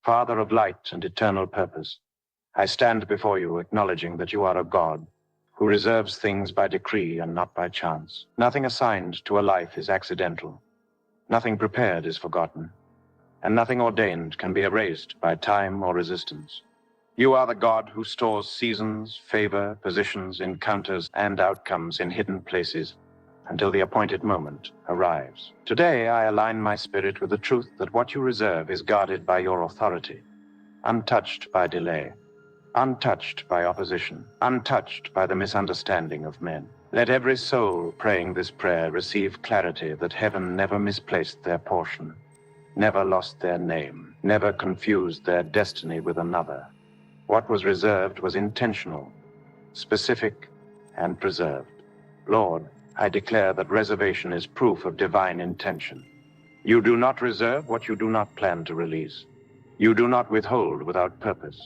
Father of light and eternal purpose, I stand before you acknowledging that you are a God who reserves things by decree and not by chance. Nothing assigned to a life is accidental. Nothing prepared is forgotten, and nothing ordained can be erased by time or resistance. You are the God who stores seasons, favor, positions, encounters, and outcomes in hidden places until the appointed moment arrives. Today, I align my spirit with the truth that what you reserve is guarded by your authority, untouched by delay, untouched by opposition, untouched by the misunderstanding of men. Let every soul praying this prayer receive clarity that heaven never misplaced their portion, never lost their name, never confused their destiny with another. What was reserved was intentional, specific, and preserved. Lord, I declare that reservation is proof of divine intention. You do not reserve what you do not plan to release. You do not withhold without purpose.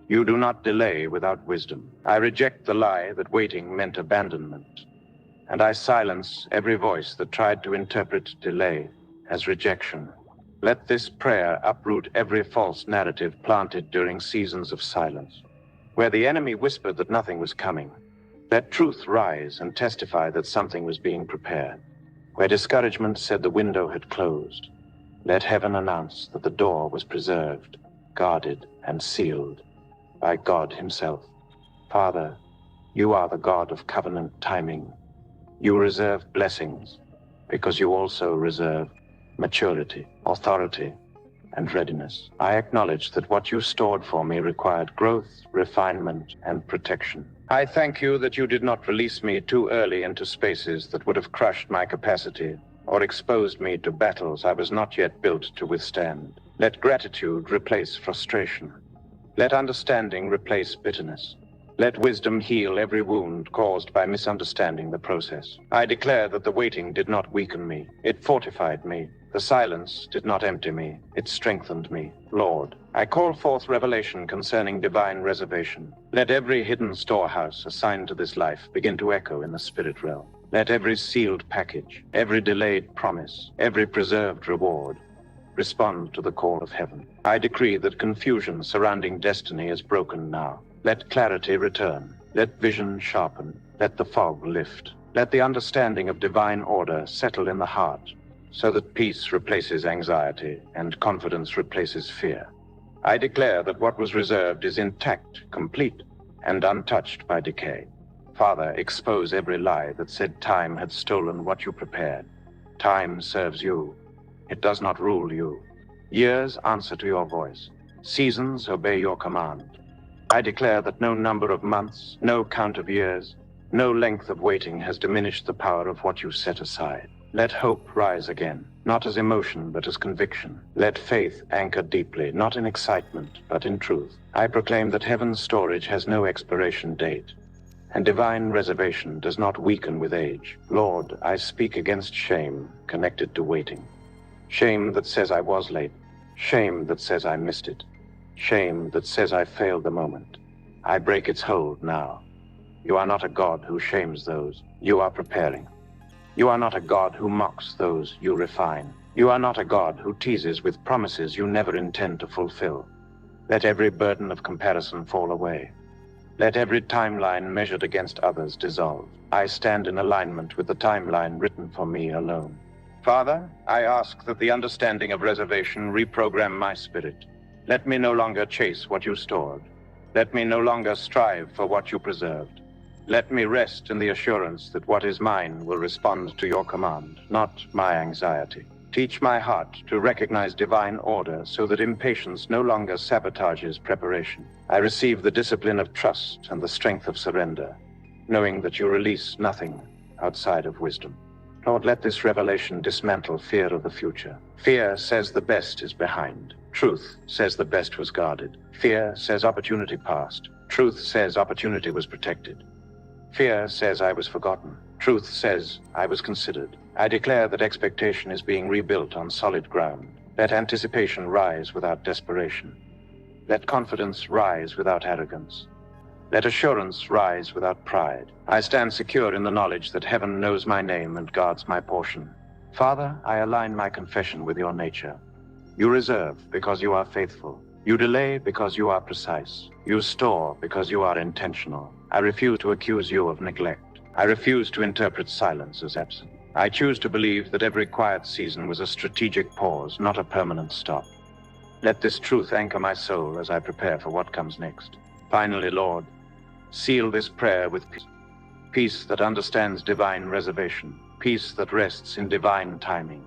You do not delay without wisdom. I reject the lie that waiting meant abandonment, and I silence every voice that tried to interpret delay as rejection. Let this prayer uproot every false narrative planted during seasons of silence. Where the enemy whispered that nothing was coming, let truth rise and testify that something was being prepared. Where discouragement said the window had closed, let heaven announce that the door was preserved, guarded, and sealed by God himself. Father, you are the God of covenant timing. You reserve blessings because you also reserve maturity, authority, and readiness. I acknowledge that what you stored for me required growth, refinement, and protection. I thank you that you did not release me too early into spaces that would have crushed my capacity or exposed me to battles I was not yet built to withstand. Let gratitude replace frustration. Let understanding replace bitterness. Let wisdom heal every wound caused by misunderstanding the process. I declare that the waiting did not weaken me. It fortified me. The silence did not empty me. It strengthened me. Lord, I call forth revelation concerning divine reservation. Let every hidden storehouse assigned to this life begin to echo in the spirit realm. Let every sealed package, every delayed promise, every preserved reward respond to the call of heaven. I decree that confusion surrounding destiny is broken now. Let clarity return. Let vision sharpen. Let the fog lift. Let the understanding of divine order settle in the heart, so that peace replaces anxiety and confidence replaces fear. I declare that what was reserved is intact, complete, and untouched by decay. Father, expose every lie that said time had stolen what you prepared. Time serves you. It does not rule you. Years answer to your voice. Seasons obey your command. I declare that no number of months, no count of years, no length of waiting has diminished the power of what you set aside. Let hope rise again, not as emotion, but as conviction. Let faith anchor deeply, not in excitement, but in truth. I proclaim that heaven's storage has no expiration date, and divine reservation does not weaken with age. Lord, I speak against shame connected to waiting. Shame that says I was late. Shame that says I missed it. Shame that says I failed the moment. I break its hold now. You are not a God who shames those you are preparing. You are not a God who mocks those you refine. You are not a God who teases with promises you never intend to fulfill. Let every burden of comparison fall away. Let every timeline measured against others dissolve. I stand in alignment with the timeline written for me alone. Father, I ask that the understanding of reservation reprogram my spirit. Let me no longer chase what you stored. Let me no longer strive for what you preserved. Let me rest in the assurance that what is mine will respond to your command, not my anxiety. Teach my heart to recognize divine order so that impatience no longer sabotages preparation. I receive the discipline of trust and the strength of surrender, knowing that you release nothing outside of wisdom. Lord, let this revelation dismantle fear of the future. Fear says the best is behind. Truth says the best was guarded. Fear says opportunity passed. Truth says opportunity was protected. Fear says I was forgotten. Truth says I was considered. I declare that expectation is being rebuilt on solid ground. Let anticipation rise without desperation. Let confidence rise without arrogance. Let assurance rise without pride. I stand secure in the knowledge that heaven knows my name and guards my portion. Father, I align my confession with your nature. You reserve because you are faithful. You delay because you are precise. You store because you are intentional. I refuse to accuse you of neglect. I refuse to interpret silence as absent. I choose to believe that every quiet season was a strategic pause, not a permanent stop. Let this truth anchor my soul as I prepare for what comes next. Finally, Lord, seal this prayer with peace. Peace that understands divine reservation. Peace that rests in divine timing.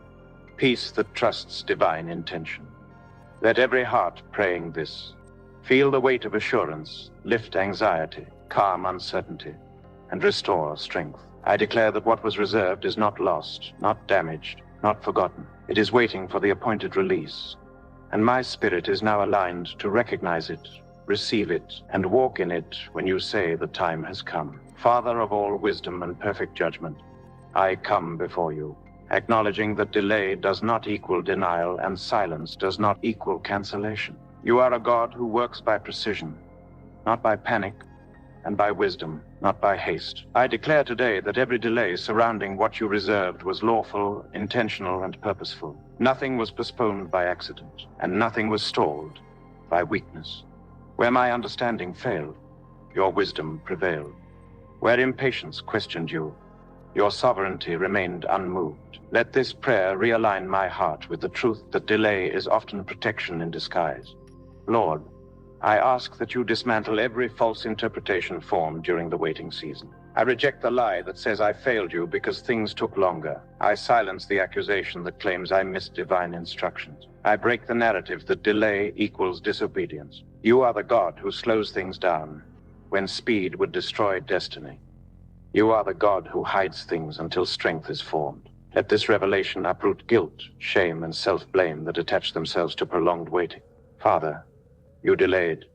Peace that trusts divine intention. Let every heart praying this feel the weight of assurance, lift anxiety, calm uncertainty, and restore strength. I declare that what was reserved is not lost, not damaged, not forgotten. It is waiting for the appointed release. And my spirit is now aligned to recognize it, receive it, and walk in it when you say the time has come. Father of all wisdom and perfect judgment, I come before you, acknowledging that delay does not equal denial and silence does not equal cancellation. You are a God who works by precision, not by panic, and by wisdom, not by haste. I declare today that every delay surrounding what you reserved was lawful, intentional, and purposeful. Nothing was postponed by accident, and nothing was stalled by weakness. Where my understanding failed, your wisdom prevailed. Where impatience questioned you, your sovereignty remained unmoved. Let this prayer realign my heart with the truth that delay is often protection in disguise. Lord, I ask that you dismantle every false interpretation formed during the waiting season. I reject the lie that says I failed you because things took longer. I silence the accusation that claims I missed divine instructions. I break the narrative that delay equals disobedience. You are the God who slows things down when speed would destroy destiny. You are the God who hides things until strength is formed. Let this revelation uproot guilt, shame, and self-blame that attach themselves to prolonged waiting. Father, you delayed,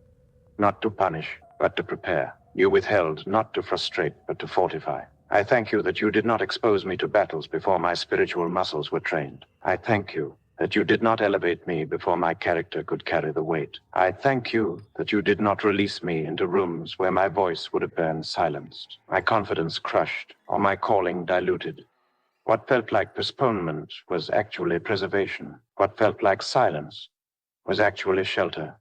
not to punish, but to prepare. You withheld, not to frustrate, but to fortify. I thank you that you did not expose me to battles before my spiritual muscles were trained. I thank you that you did not elevate me before my character could carry the weight. I thank you that you did not release me into rooms where my voice would have been silenced, my confidence crushed, or my calling diluted. What felt like postponement was actually preservation. What felt like silence was actually shelter.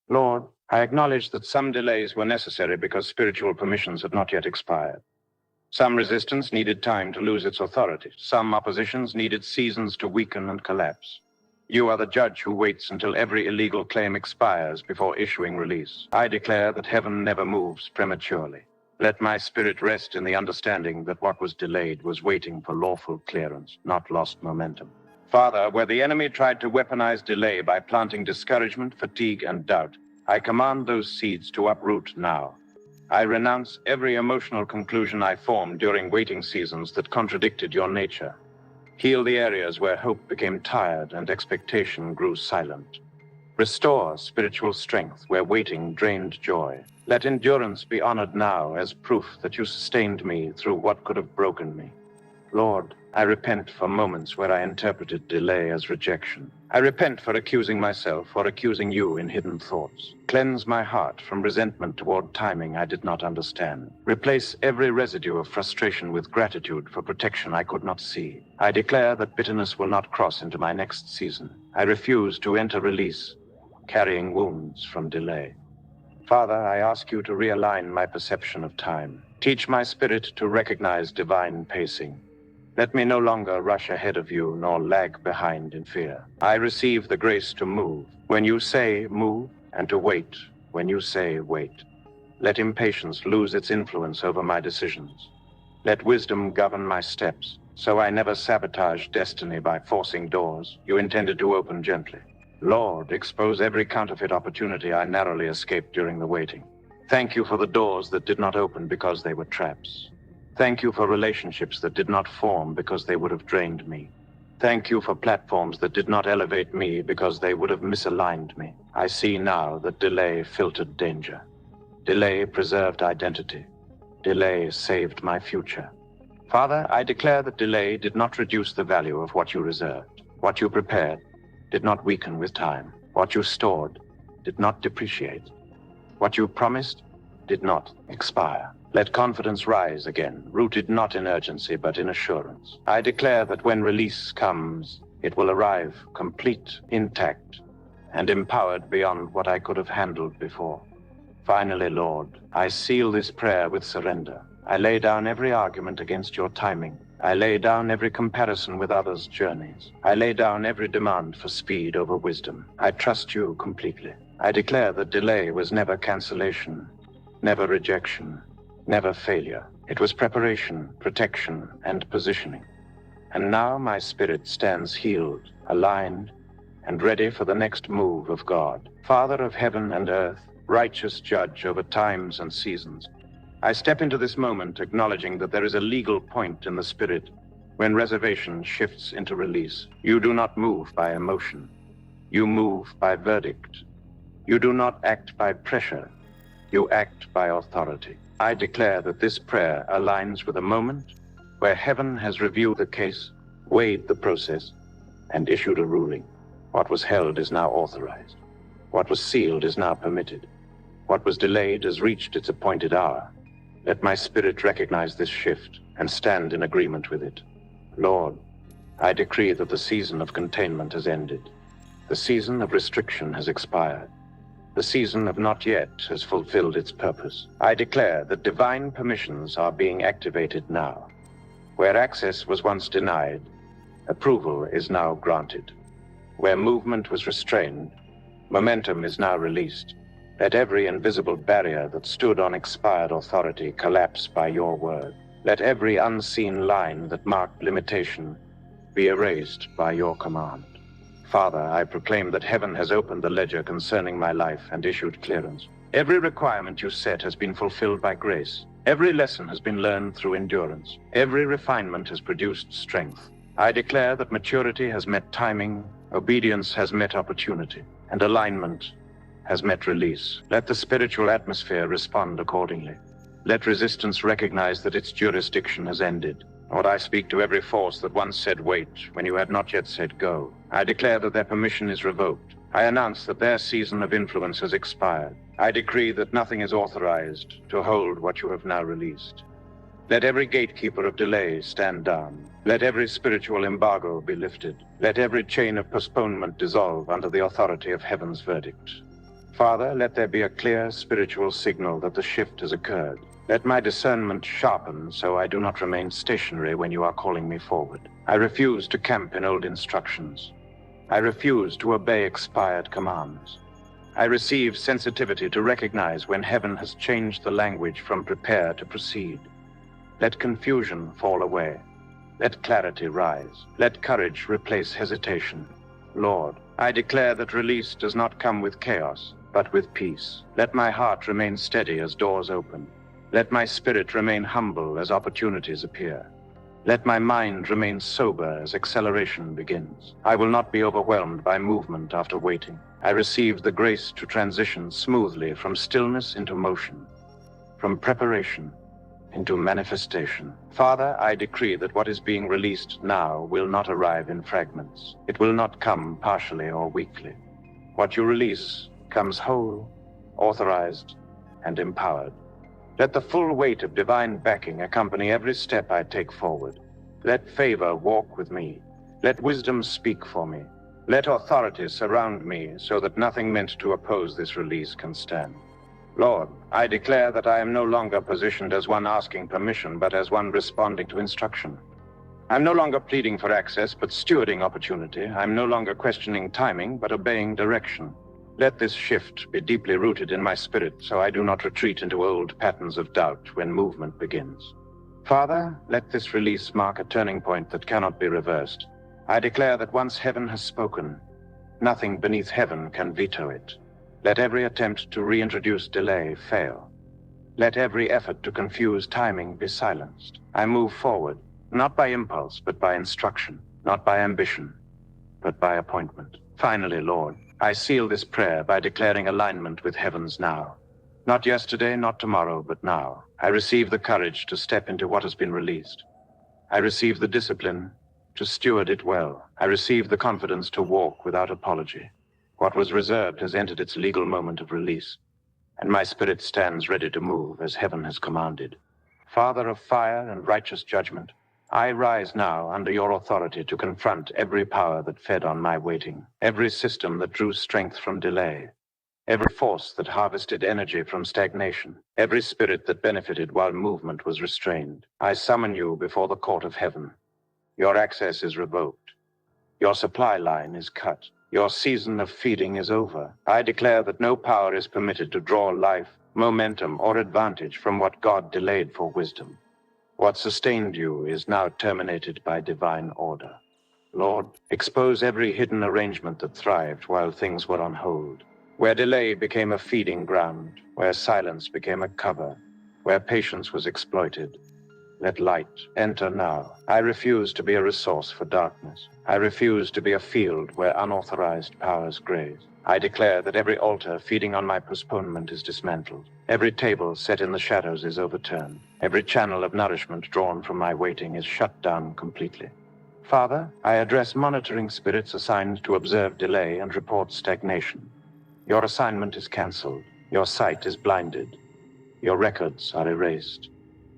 Lord, I acknowledge that some delays were necessary because spiritual permissions had not yet expired. Some resistance needed time to lose its authority. Some oppositions needed seasons to weaken and collapse. You are the judge who waits until every illegal claim expires before issuing release. I declare that heaven never moves prematurely. Let my spirit rest in the understanding that what was delayed was waiting for lawful clearance, not lost momentum. Father, where the enemy tried to weaponize delay by planting discouragement, fatigue, and doubt, I command those seeds to uproot now. I renounce every emotional conclusion I formed during waiting seasons that contradicted your nature. Heal the areas where hope became tired and expectation grew silent. Restore spiritual strength where waiting drained joy. Let endurance be honored now as proof that you sustained me through what could have broken me. Lord, I repent for moments where I interpreted delay as rejection. I repent for accusing myself or accusing you in hidden thoughts. Cleanse my heart from resentment toward timing I did not understand. Replace every residue of frustration with gratitude for protection I could not see. I declare that bitterness will not cross into my next season. I refuse to enter release, carrying wounds from delay. Father, I ask you to realign my perception of time. Teach my spirit to recognize divine pacing. Let me no longer rush ahead of you nor lag behind in fear. I receive the grace to move when you say move, and to wait when you say wait. Let impatience lose its influence over my decisions. Let wisdom govern my steps, so I never sabotage destiny by forcing doors you intended to open gently. Lord, expose every counterfeit opportunity I narrowly escaped during the waiting. Thank you for the doors that did not open because they were traps. Thank you for relationships that did not form because they would have drained me. Thank you for platforms that did not elevate me because they would have misaligned me. I see now that delay filtered danger. Delay preserved identity. Delay saved my future. Father, I declare that delay did not reduce the value of what you reserved. What you prepared did not weaken with time. What you stored did not depreciate. What you promised did not expire. Let confidence rise again, rooted not in urgency, but in assurance. I declare that when release comes, it will arrive complete, intact, and empowered beyond what I could have handled before. Finally, Lord, I seal this prayer with surrender. I lay down every argument against your timing. I lay down every comparison with others' journeys. I lay down every demand for speed over wisdom. I trust you completely. I declare that delay was never cancellation, never rejection, never failure. It was preparation, protection, and positioning. And now my spirit stands healed, aligned, and ready for the next move of God. Father of heaven and earth, righteous judge over times and seasons, I step into this moment acknowledging that there is a legal point in the spirit when reservation shifts into release. You do not move by emotion. You move by verdict. You do not act by pressure. You act by authority. I declare that this prayer aligns with a moment where heaven has reviewed the case, weighed the process, and issued a ruling. What was held is now authorized. What was sealed is now permitted. What was delayed has reached its appointed hour. Let my spirit recognize this shift and stand in agreement with it. Lord, I decree that the season of containment has ended. The season of restriction has expired. The season of not yet has fulfilled its purpose. I declare that divine permissions are being activated now. Where access was once denied, approval is now granted. Where movement was restrained, momentum is now released. Let every invisible barrier that stood on expired authority collapse by your word. Let every unseen line that marked limitation be erased by your command. Father, I proclaim that heaven has opened the ledger concerning my life and issued clearance. Every requirement you set has been fulfilled by grace. Every lesson has been learned through endurance. Every refinement has produced strength. I declare that maturity has met timing, obedience has met opportunity, and alignment has met release. Let the spiritual atmosphere respond accordingly. Let resistance recognize that its jurisdiction has ended. Lord, I speak to every force that once said wait when you had not yet said go. I declare that their permission is revoked. I announce that their season of influence has expired. I decree that nothing is authorized to hold what you have now released. Let every gatekeeper of delay stand down. Let every spiritual embargo be lifted. Let every chain of postponement dissolve under the authority of heaven's verdict. Father, let there be a clear spiritual signal that the shift has occurred. Let my discernment sharpen so I do not remain stationary when you are calling me forward. I refuse to camp in old instructions. I refuse to obey expired commands. I receive sensitivity to recognize when heaven has changed the language from prepare to proceed. Let confusion fall away. Let clarity rise. Let courage replace hesitation. Lord, I declare that release does not come with chaos, but with peace. Let my heart remain steady as doors open. Let my spirit remain humble as opportunities appear. Let my mind remain sober as acceleration begins. I will not be overwhelmed by movement after waiting. I receive the grace to transition smoothly from stillness into motion, from preparation into manifestation. Father, I decree that what is being released now will not arrive in fragments. It will not come partially or weakly. What you release comes whole, authorized, and empowered. Let the full weight of divine backing accompany every step I take forward. Let favor walk with me. Let wisdom speak for me. Let authority surround me so that nothing meant to oppose this release can stand. Lord, I declare that I am no longer positioned as one asking permission, but as one responding to instruction. I'm no longer pleading for access, but stewarding opportunity. I'm no longer questioning timing, but obeying direction. Let this shift be deeply rooted in my spirit, so I do not retreat into old patterns of doubt when movement begins. Father, let this release mark a turning point that cannot be reversed. I declare that once heaven has spoken, nothing beneath heaven can veto it. Let every attempt to reintroduce delay fail. Let every effort to confuse timing be silenced. I move forward, not by impulse, but by instruction, not by ambition, but by appointment. Finally, Lord, I seal this prayer by declaring alignment with heavens now. Not yesterday, not tomorrow, but now. I receive the courage to step into what has been released. I receive the discipline to steward it well. I receive the confidence to walk without apology. What was reserved has entered its legal moment of release, and my spirit stands ready to move as heaven has commanded. Father of fire and righteous judgment, I rise now under your authority to confront every power that fed on my waiting, every system that drew strength from delay, every force that harvested energy from stagnation, every spirit that benefited while movement was restrained. I summon you before the court of heaven. Your access is revoked. Your supply line is cut. Your season of feeding is over. I declare that no power is permitted to draw life, momentum, or advantage from what God delayed for wisdom. What sustained you is now terminated by divine order. Lord, expose every hidden arrangement that thrived while things were on hold, where delay became a feeding ground, where silence became a cover, where patience was exploited. Let light enter now. I refuse to be a resource for darkness. I refuse to be a field where unauthorized powers graze. I declare that every altar feeding on my postponement is dismantled. Every table set in the shadows is overturned. Every channel of nourishment drawn from my waiting is shut down completely. Father, I address monitoring spirits assigned to observe delay and report stagnation. Your assignment is canceled. Your sight is blinded. Your records are erased.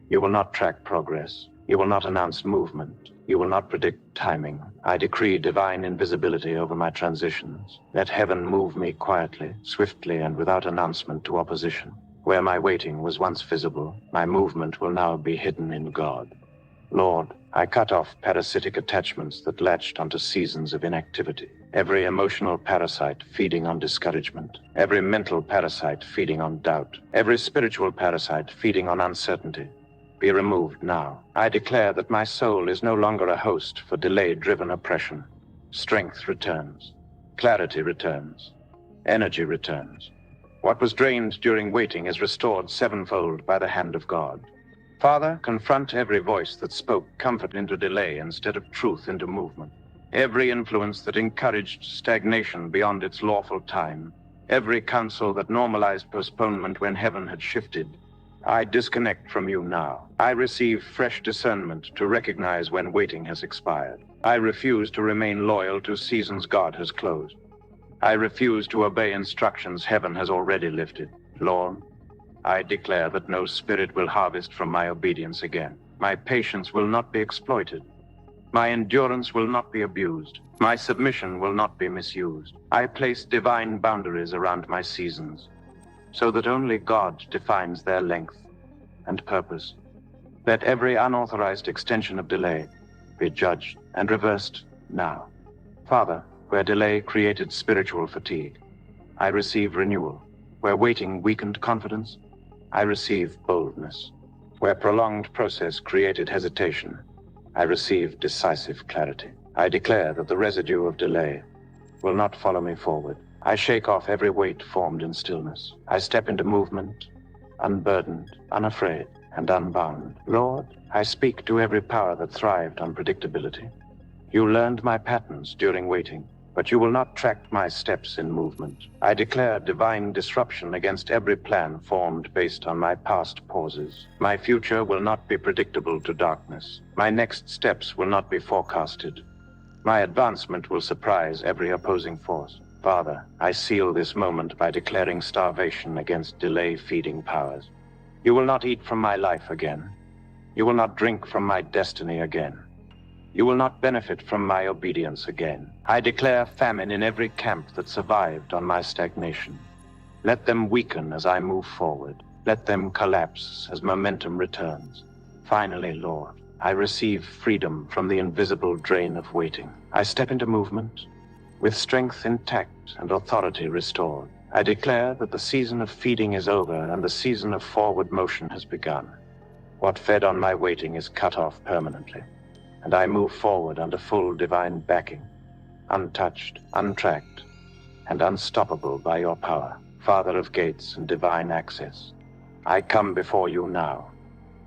You will not track progress. You will not announce movement. You will not predict timing. I decree divine invisibility over my transitions. Let heaven move me quietly, swiftly, and without announcement to opposition. Where my waiting was once visible, my movement will now be hidden in God. Lord, I cut off parasitic attachments that latched onto seasons of inactivity. Every emotional parasite feeding on discouragement. Every mental parasite feeding on doubt. Every spiritual parasite feeding on uncertainty. Be removed now. I declare that my soul is no longer a host for delay-driven oppression. Strength returns. Clarity returns. Energy returns. What was drained during waiting is restored sevenfold by the hand of God. Father, confront every voice that spoke comfort into delay instead of truth into movement. Every influence that encouraged stagnation beyond its lawful time. Every counsel that normalized postponement when heaven had shifted. I disconnect from you now. I receive fresh discernment to recognize when waiting has expired. I refuse to remain loyal to seasons God has closed. I refuse to obey instructions heaven has already lifted. Lord, I declare that no spirit will harvest from my obedience again. My patience will not be exploited. My endurance will not be abused. My submission will not be misused. I place divine boundaries around my seasons, so that only God defines their length and purpose. Let every unauthorized extension of delay be judged and reversed now. Father, where delay created spiritual fatigue, I receive renewal. Where waiting weakened confidence, I receive boldness. Where prolonged process created hesitation, I receive decisive clarity. I declare that the residue of delay will not follow me forward. I shake off every weight formed in stillness. I step into movement, unburdened, unafraid, and unbound. Lord, I speak to every power that thrived on predictability. You learned my patterns during waiting, but you will not track my steps in movement. I declare divine disruption against every plan formed based on my past pauses. My future will not be predictable to darkness. My next steps will not be forecasted. My advancement will surprise every opposing force. Father, I seal this moment by declaring starvation against delay-feeding powers. You will not eat from my life again. You will not drink from my destiny again. You will not benefit from my obedience again. I declare famine in every camp that survived on my stagnation. Let them weaken as I move forward. Let them collapse as momentum returns. Finally, Lord, I receive freedom from the invisible drain of waiting. I step into movement, with strength intact and authority restored. I declare that the season of feeding is over and the season of forward motion has begun. What fed on my waiting is cut off permanently, and I move forward under full divine backing, untouched, untracked, and unstoppable by your power. Father of gates and divine access, I come before you now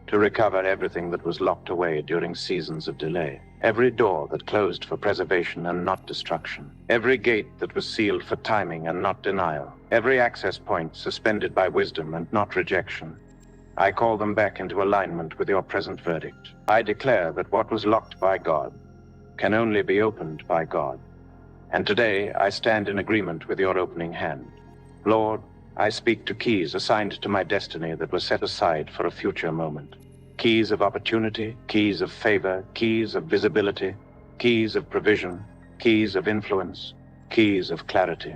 to recover everything that was locked away during seasons of delay. Every door that closed for preservation and not destruction. Every gate that was sealed for timing and not denial. Every access point suspended by wisdom and not rejection. I call them back into alignment with your present verdict. I declare that what was locked by God can only be opened by God. And today I stand in agreement with your opening hand. Lord, I speak to keys assigned to my destiny that were set aside for a future moment. Keys of opportunity, keys of favor, keys of visibility, keys of provision, keys of influence, keys of clarity.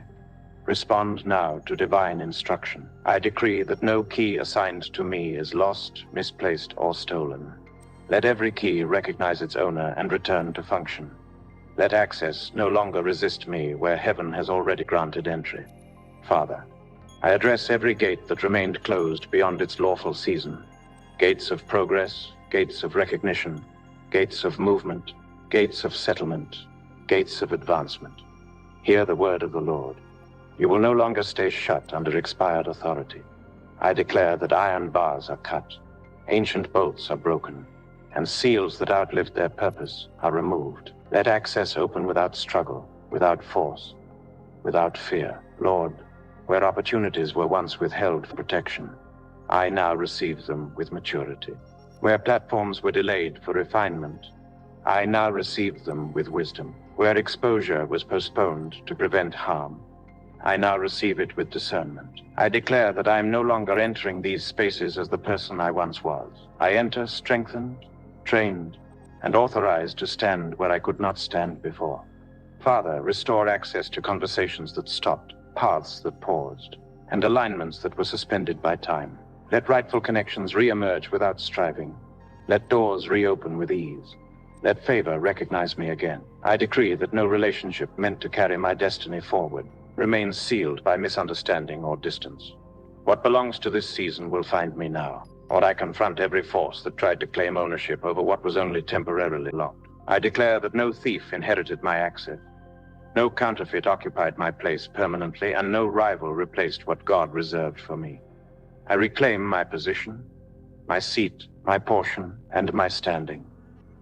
Respond now to divine instruction. I decree that no key assigned to me is lost, misplaced, or stolen. Let every key recognize its owner and return to function. Let access no longer resist me where heaven has already granted entry. Father, I address every gate that remained closed beyond its lawful season. Gates of progress, gates of recognition, gates of movement, gates of settlement, gates of advancement. Hear the word of the Lord. You will no longer stay shut under expired authority. I declare that iron bars are cut, ancient bolts are broken, and seals that outlived their purpose are removed. Let access open without struggle, without force, without fear. Lord, where opportunities were once withheld for protection, I now receive them with maturity. Where platforms were delayed for refinement, I now receive them with wisdom. Where exposure was postponed to prevent harm, I now receive it with discernment. I declare that I am no longer entering these spaces as the person I once was. I enter strengthened, trained, and authorized to stand where I could not stand before. Father, restore access to conversations that stopped, paths that paused, and alignments that were suspended by time. Let rightful connections re-emerge without striving. Let doors reopen with ease. Let favor recognize me again. I decree that no relationship meant to carry my destiny forward remains sealed by misunderstanding or distance. What belongs to this season will find me now, or I confront every force that tried to claim ownership over what was only temporarily locked. I declare that no thief inherited my access. No counterfeit occupied my place permanently, and no rival replaced what God reserved for me. I reclaim my position, my seat, my portion, and my standing.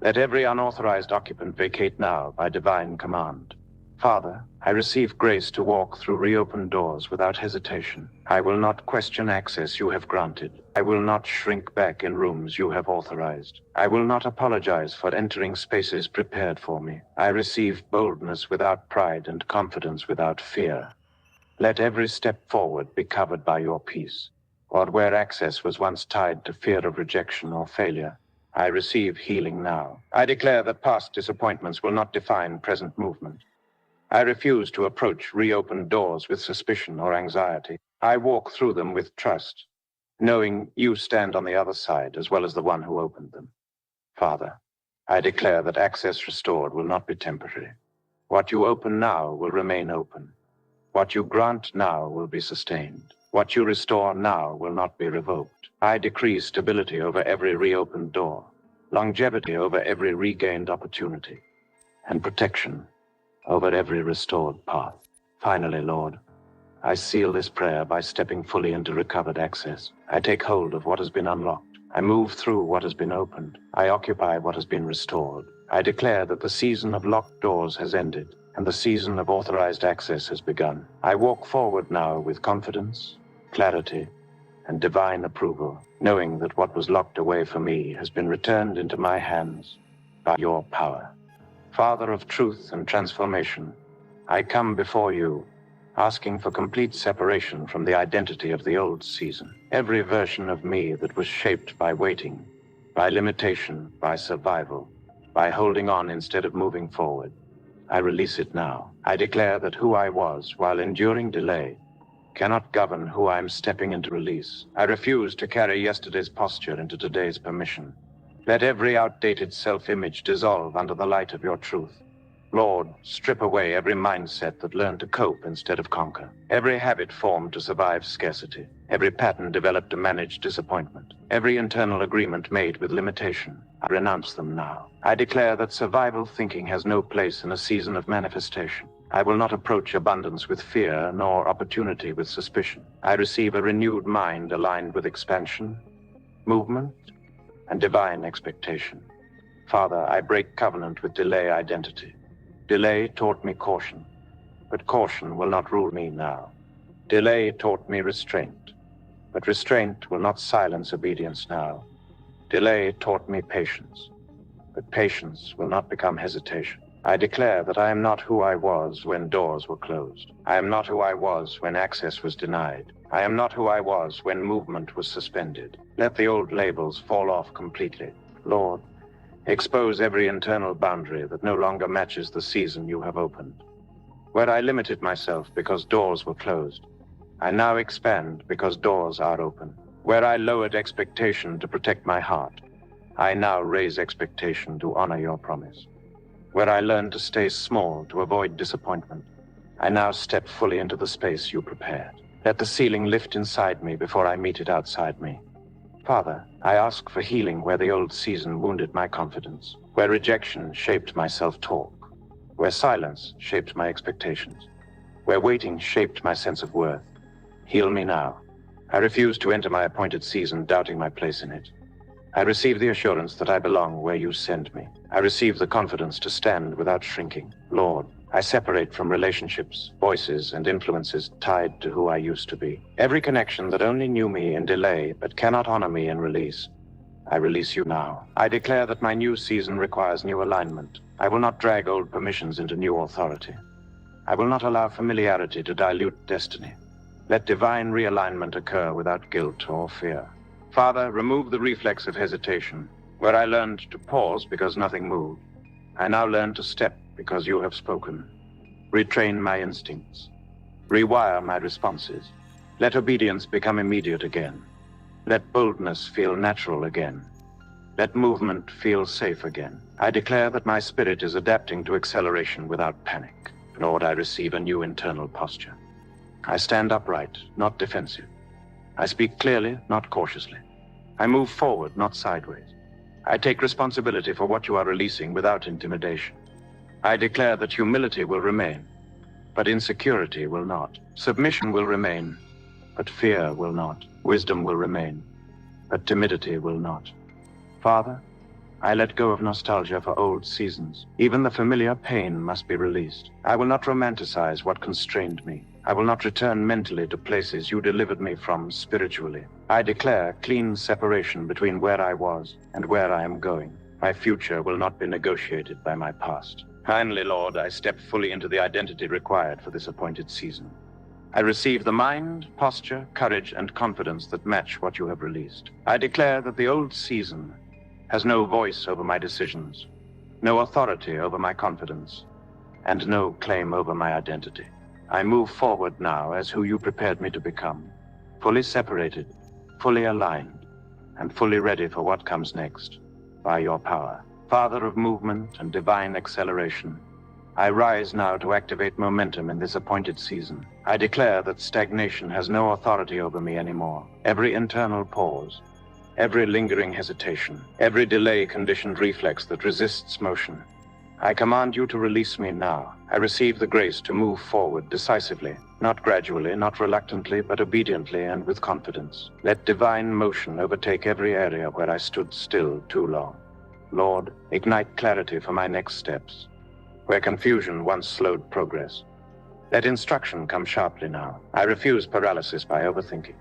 Let every unauthorized occupant vacate now by divine command. Father, I receive grace to walk through reopened doors without hesitation. I will not question access you have granted. I will not shrink back in rooms you have authorized. I will not apologize for entering spaces prepared for me. I receive boldness without pride and confidence without fear. Let every step forward be covered by your peace. Lord, where access was once tied to fear of rejection or failure, I receive healing now. I declare that past disappointments will not define present movement. I refuse to approach reopened doors with suspicion or anxiety. I walk through them with trust, knowing you stand on the other side as well as the one who opened them. Father, I declare that access restored will not be temporary. What you open now will remain open. What you grant now will be sustained. What you restore now will not be revoked. I decree stability over every reopened door, longevity over every regained opportunity, and protection over every restored path. Finally, Lord, I seal this prayer by stepping fully into recovered access. I take hold of what has been unlocked. I move through what has been opened. I occupy what has been restored. I declare that the season of locked doors has ended, and the season of authorized access has begun. I walk forward now with confidence, clarity, and divine approval, knowing that what was locked away for me has been returned into my hands by your power. Father of truth and transformation, I come before you, asking for complete separation from the identity of the old season. Every version of me that was shaped by waiting, by limitation, by survival, by holding on instead of moving forward, I release it now. I declare that who I was while enduring delay cannot govern who I am stepping into release. I refuse to carry yesterday's posture into today's permission. Let every outdated self-image dissolve under the light of your truth. Lord, strip away every mindset that learned to cope instead of conquer, every habit formed to survive scarcity, every pattern developed to manage disappointment, every internal agreement made with limitation. I renounce them now. I declare that survival thinking has no place in a season of manifestation. I will not approach abundance with fear, nor opportunity with suspicion. I receive a renewed mind aligned with expansion, movement, and divine expectation. Father, I break covenant with delay identity. Delay taught me caution, but caution will not rule me now. Delay taught me restraint, but restraint will not silence obedience now. Delay taught me patience, but patience will not become hesitation. I declare that I am not who I was when doors were closed. I am not who I was when access was denied. I am not who I was when movement was suspended. Let the old labels fall off completely. Lord, expose every internal boundary that no longer matches the season you have opened. Where I limited myself because doors were closed, I now expand because doors are open. Where I lowered expectation to protect my heart, I now raise expectation to honor your promise. Where I learned to stay small to avoid disappointment, I now step fully into the space you prepared. Let the ceiling lift inside me before I meet it outside me. Father, I ask for healing where the old season wounded my confidence, where rejection shaped my self-talk, where silence shaped my expectations, where waiting shaped my sense of worth. Heal me now. I refuse to enter my appointed season doubting my place in it. I receive the assurance that I belong where you send me. I receive the confidence to stand without shrinking. Lord, I separate from relationships, voices, and influences tied to who I used to be. Every connection that only knew me in delay but cannot honor me in release. I release you now. I declare that my new season requires new alignment. I will not drag old permissions into new authority. I will not allow familiarity to dilute destiny. Let divine realignment occur without guilt or fear. Father, remove the reflex of hesitation. Where I learned to pause because nothing moved, I now learn to step because you have spoken. Retrain my instincts. Rewire my responses. Let obedience become immediate again. Let boldness feel natural again. Let movement feel safe again. I declare that my spirit is adapting to acceleration without panic. Lord, I receive a new internal posture. I stand upright, not defensive. I speak clearly, not cautiously. I move forward, not sideways. I take responsibility for what you are releasing without intimidation. I declare that humility will remain, but insecurity will not. Submission will remain, but fear will not. Wisdom will remain, but timidity will not. Father, I let go of nostalgia for old seasons. Even the familiar pain must be released. I will not romanticize what constrained me. I will not return mentally to places you delivered me from spiritually. I declare clean separation between where I was and where I am going. My future will not be negotiated by my past. Finally, Lord, I step fully into the identity required for this appointed season. I receive the mind, posture, courage, and confidence that match what you have released. I declare that the old season has no voice over my decisions, no authority over my confidence, and no claim over my identity. I move forward now as who you prepared me to become, fully separated, fully aligned, and fully ready for what comes next, by your power. Father of movement and divine acceleration, I rise now to activate momentum in this appointed season. I declare that stagnation has no authority over me anymore. Every internal pause, every lingering hesitation, every delay-conditioned reflex that resists motion, I command you to release me now. I receive the grace to move forward decisively, not gradually, not reluctantly, but obediently and with confidence. Let divine motion overtake every area where I stood still too long. Lord, ignite clarity for my next steps, where confusion once slowed progress. Let instruction come sharply now. I refuse paralysis by overthinking.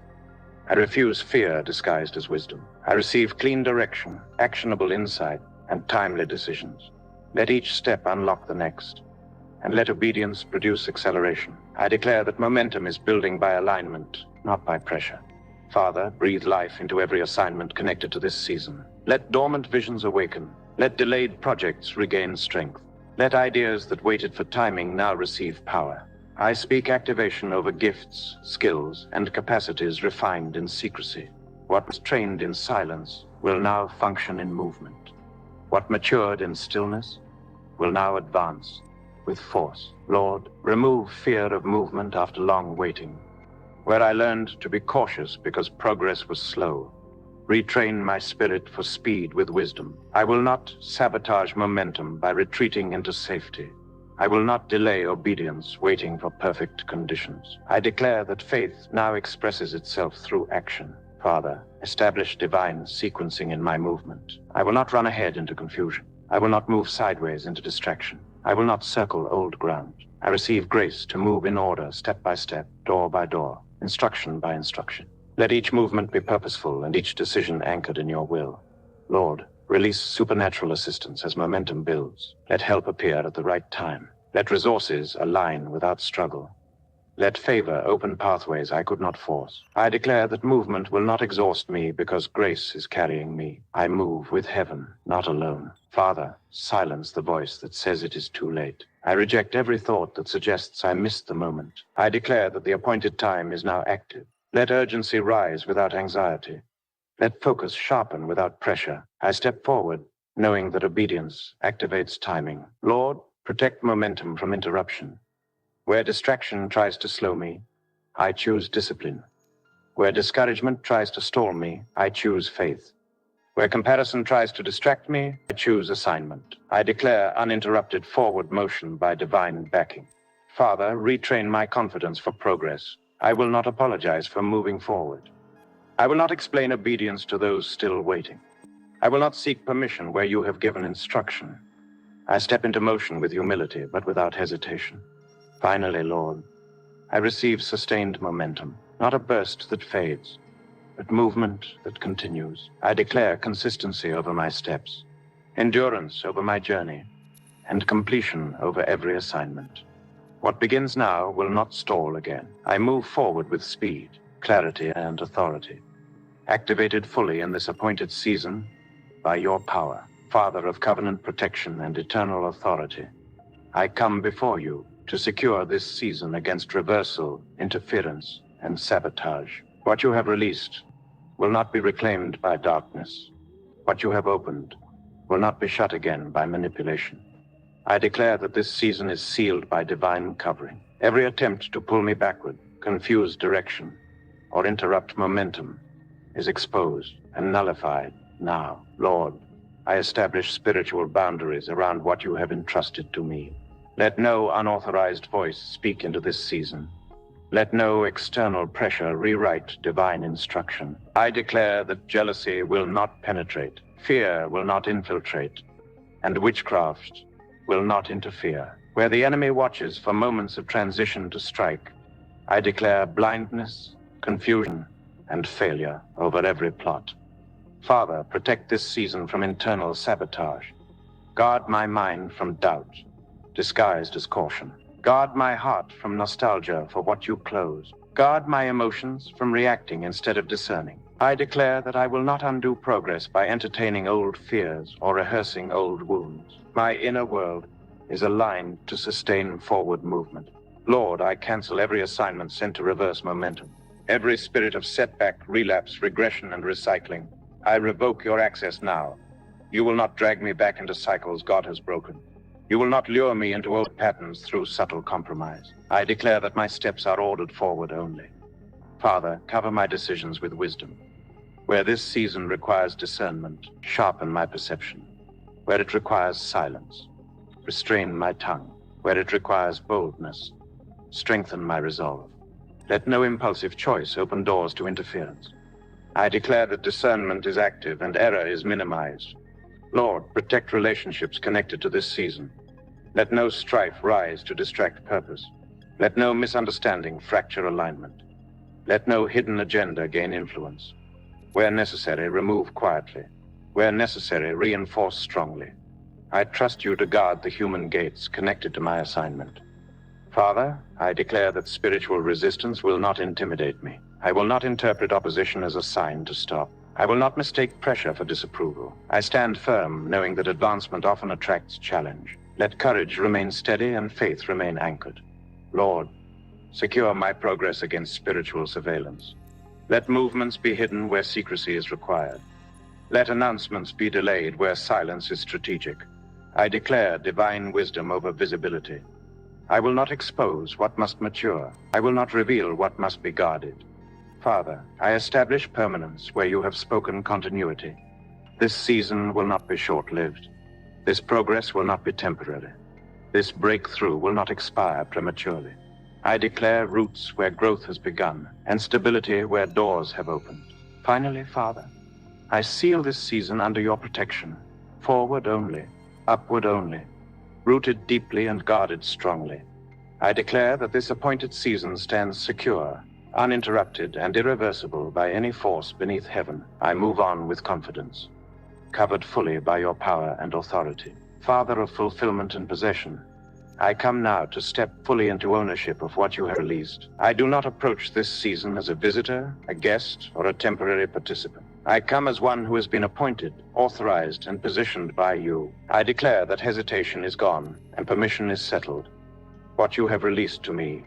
I refuse fear disguised as wisdom. I receive clean direction, actionable insight, and timely decisions. Let each step unlock the next, and let obedience produce acceleration. I declare that momentum is building by alignment, not by pressure. Father, breathe life into every assignment connected to this season. Let dormant visions awaken. Let delayed projects regain strength. Let ideas that waited for timing now receive power. I speak activation over gifts, skills, and capacities refined in secrecy. What was trained in silence will now function in movement. What matured in stillness will now advance with force. Lord, remove fear of movement after long waiting. Where I learned to be cautious because progress was slow, retrain my spirit for speed with wisdom. I will not sabotage momentum by retreating into safety. I will not delay obedience waiting for perfect conditions. I declare that faith now expresses itself through action. Father, establish divine sequencing in my movement. I will not run ahead into confusion. I will not move sideways into distraction. I will not circle old ground. I receive grace to move in order, step by step, door by door, instruction by instruction. Let each movement be purposeful and each decision anchored in your will. Lord, Release supernatural assistance as momentum builds. Let help appear at the right time. Let resources align without struggle. Let favor open pathways I could not force. I declare that movement will not exhaust me because grace is carrying me. I move with heaven, not alone. Father, silence the voice that says it is too late. I reject every thought that suggests I missed the moment. I declare that the appointed time is now active. Let urgency rise without anxiety. Let focus sharpen without pressure. I step forward, knowing that obedience activates timing. Lord, protect momentum from interruption. Where distraction tries to slow me, I choose discipline. Where discouragement tries to stall me, I choose faith. Where comparison tries to distract me, I choose assignment. I declare uninterrupted forward motion by divine backing. Father, retrain my confidence for progress. I will not apologize for moving forward. I will not explain obedience to those still waiting. I will not seek permission where you have given instruction. I step into motion with humility, but without hesitation. Finally, Lord, I receive sustained momentum, not a burst that fades, but movement that continues. I declare consistency over my steps, endurance over my journey, and completion over every assignment. What begins now will not stall again. I move forward with speed, clarity, and authority, activated fully in this appointed season by your power. Father of covenant protection and eternal authority, I come before you to secure this season against reversal, interference, and sabotage. What you have released will not be reclaimed by darkness. What you have opened will not be shut again by manipulation. I declare that this season is sealed by divine covering. Every attempt to pull me backward, confuse direction, or interrupt momentum is exposed and nullified now. Lord, I establish spiritual boundaries around what you have entrusted to me. Let no unauthorized voice speak into this season. Let no external pressure rewrite divine instruction. I declare that jealousy will not penetrate, fear will not infiltrate, and witchcraft will not interfere. Where the enemy watches for moments of transition to strike, I declare blindness, confusion, and failure over every plot. Father, protect this season from internal sabotage. Guard my mind from doubt, disguised as caution. Guard my heart from nostalgia for what you closed. Guard my emotions from reacting instead of discerning. I declare that I will not undo progress by entertaining old fears or rehearsing old wounds. My inner world is aligned to sustain forward movement. Lord, I cancel every assignment sent to reverse momentum. Every spirit of setback, relapse, regression, and recycling, I revoke your access now. You will not drag me back into cycles God has broken. You will not lure me into old patterns through subtle compromise. I declare that my steps are ordered forward only. Father, cover my decisions with wisdom. Where this season requires discernment, sharpen my perception. Where it requires silence, restrain my tongue. Where it requires boldness, strengthen my resolve. Let no impulsive choice open doors to interference. I declare that discernment is active and error is minimized. Lord, protect relationships connected to this season. Let no strife rise to distract purpose. Let no misunderstanding fracture alignment. Let no hidden agenda gain influence. Where necessary, remove quietly. Where necessary, reinforce strongly. I trust you to guard the human gates connected to my assignment. Father, I declare that spiritual resistance will not intimidate me. I will not interpret opposition as a sign to stop. I will not mistake pressure for disapproval. I stand firm, knowing that advancement often attracts challenge. Let courage remain steady and faith remain anchored. Lord, secure my progress against spiritual surveillance. Let movements be hidden where secrecy is required. Let announcements be delayed where silence is strategic. I declare divine wisdom over visibility. I will not expose what must mature. I will not reveal what must be guarded. Father, I establish permanence where you have spoken continuity. This season will not be short-lived. This progress will not be temporary. This breakthrough will not expire prematurely. I declare roots where growth has begun and stability where doors have opened. Finally, Father, I seal this season under your protection. Forward only, upward only, rooted deeply and guarded strongly. I declare that this appointed season stands secure, uninterrupted, and irreversible by any force beneath heaven. I move on with confidence. covered fully by your power and authority. Father of fulfillment and possession, I come now to step fully into ownership of what you have released. I do not approach this season as a visitor, a guest, or a temporary participant. I come as one who has been appointed, authorized, and positioned by you. I declare that hesitation is gone and permission is settled. What you have released to me,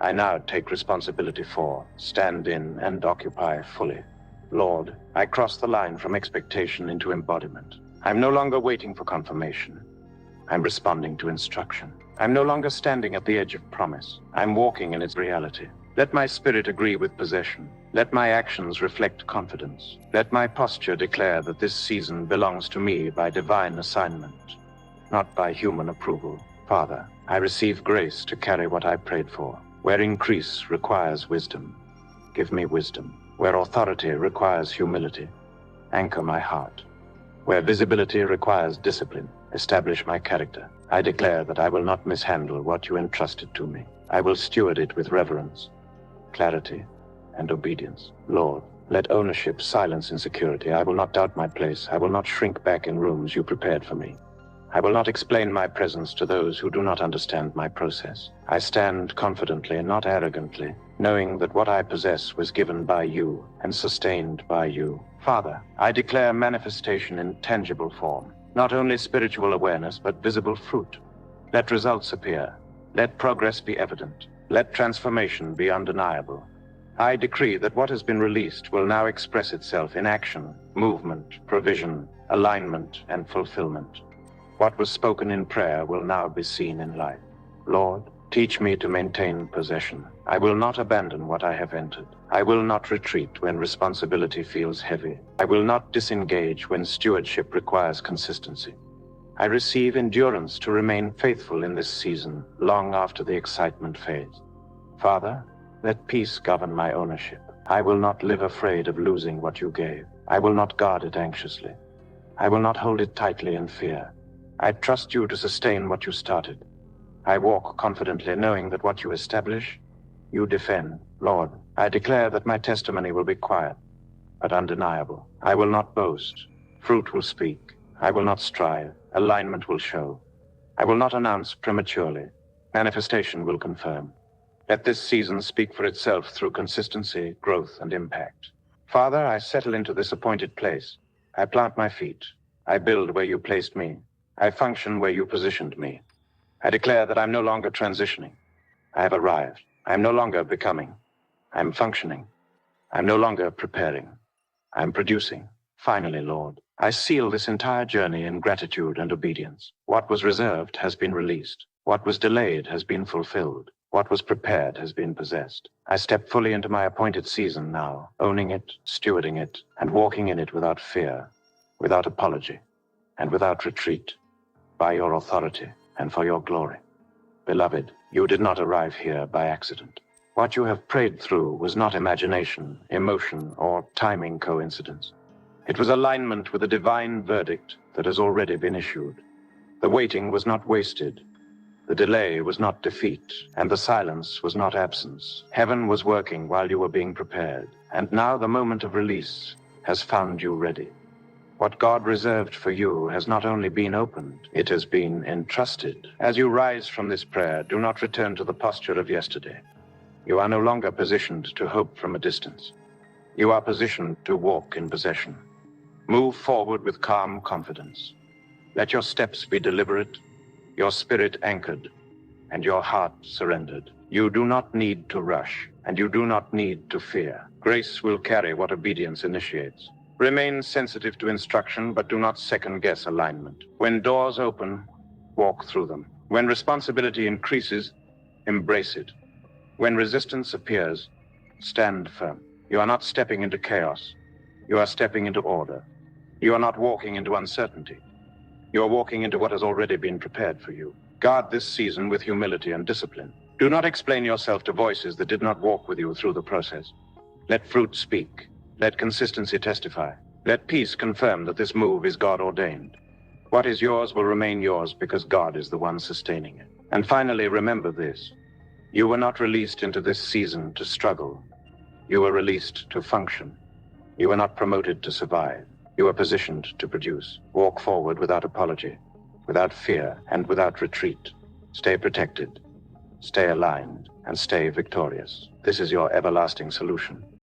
I now take responsibility for, stand in, and occupy fully. Lord, I cross the line from expectation into embodiment. I'm no longer waiting for confirmation. I'm responding to instruction. I'm no longer standing at the edge of promise. I'm walking in its reality. Let my spirit agree with possession. Let my actions reflect confidence. Let my posture declare that this season belongs to me by divine assignment, not by human approval. Father, I receive grace to carry what I prayed for. Where increase requires wisdom, give me wisdom. Where authority requires humility, anchor my heart. Where visibility requires discipline, establish my character. I declare that I will not mishandle what you entrusted to me. I will steward it with reverence, clarity, and obedience. Lord, let ownership silence insecurity. I will not doubt my place. I will not shrink back in rooms you prepared for me. I will not explain my presence to those who do not understand my process. I stand confidently and not arrogantly, knowing that what I possess was given by you and sustained by you. Father, I declare manifestation in tangible form, not only spiritual awareness, but visible fruit. Let results appear. Let progress be evident. Let transformation be undeniable. I decree that what has been released will now express itself in action, movement, provision, alignment, and fulfillment. What was spoken in prayer will now be seen in life. Lord, teach me to maintain possession. I will not abandon what I have entered. I will not retreat when responsibility feels heavy. I will not disengage when stewardship requires consistency. I receive endurance to remain faithful in this season, long after the excitement fades. Father, let peace govern my ownership. I will not live afraid of losing what you gave. I will not guard it anxiously. I will not hold it tightly in fear. I trust you to sustain what you started. I walk confidently knowing that what you establish, you defend. Lord, I declare that my testimony will be quiet, but undeniable. I will not boast. Fruit will speak. I will not strive. Alignment will show. I will not announce prematurely. Manifestation will confirm. Let this season speak for itself through consistency, growth, and impact. Father, I settle into this appointed place. I plant my feet. I build where you placed me. I function where you positioned me. I declare that I'm no longer transitioning. I have arrived. I'm no longer becoming. I'm functioning. I'm no longer preparing. I'm producing. Finally, Lord, I seal this entire journey in gratitude and obedience. What was reserved has been released. What was delayed has been fulfilled. What was prepared has been possessed. I step fully into my appointed season now, owning it, stewarding it, and walking in it without fear, without apology, and without retreat, by your authority and for your glory. Beloved, you did not arrive here by accident. What you have prayed through was not imagination, emotion, or timing coincidence. It was alignment with a divine verdict that has already been issued. The waiting was not wasted. The delay was not defeat, and the silence was not absence. Heaven was working while you were being prepared, and now the moment of release has found you ready. What God reserved for you has not only been opened, it has been entrusted. As you rise from this prayer, do not return to the posture of yesterday. You are no longer positioned to hope from a distance. You are positioned to walk in possession. Move forward with calm confidence. Let your steps be deliberate, your spirit anchored, and your heart surrendered. You do not need to rush, and you do not need to fear. Grace will carry what obedience initiates. Remain sensitive to instruction, but do not second-guess alignment. When doors open, walk through them. When responsibility increases, embrace it. When resistance appears, stand firm. You are not stepping into chaos. You are stepping into order. You are not walking into uncertainty. You are walking into what has already been prepared for you. Guard this season with humility and discipline. Do not explain yourself to voices that did not walk with you through the process. Let fruit speak. Let consistency testify. Let peace confirm that this move is God-ordained. What is yours will remain yours because God is the one sustaining it. And finally, remember this. You were not released into this season to struggle. You were released to function. You were not promoted to survive. You are positioned to produce. Walk forward without apology, without fear, and without retreat. Stay protected, stay aligned, and stay victorious. This is your everlasting solution.